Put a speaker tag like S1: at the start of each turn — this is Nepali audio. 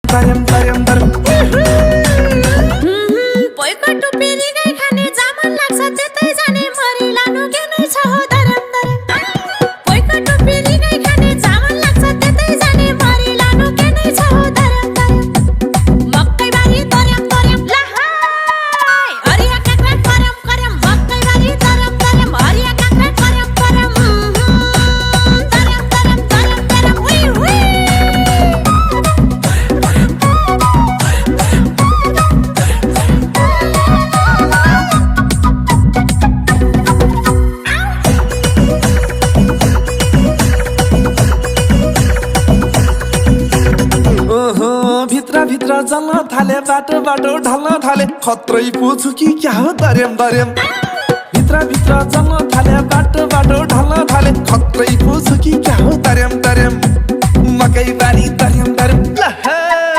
S1: दर्याम दर्याम दर्याम
S2: पोइको टुप्पीले गाई खाने जामन लाग्छ त्यतै जाने मरि लानु के नै छ हो दर्याम दर्याम पोइको टुप्पीले गाई खाने जामन लाग्छ त्यतै जाने मरि लानु के नै छ हो दर्याम दर्याम मकै बारी दर्याम दर्याम लहाई हरिया काक्रा करम करम मकै बारी दर्याम दर्याम हरिया काक्रा करम करम दर्याम दर्याम दर्याम दर्याम हुई हुई
S1: भित्र भित्र जल्न थाले बाटो बाटो ढल्न थाले खत्रै पुछु कि क्या हो दर्याम दर्याम भित्र भित्र जल्न थाले बाटो बाटो ढल्न थाले खत्रै पुछु कि क्या हो दर्याम दर्याम मकै बारी दर्याम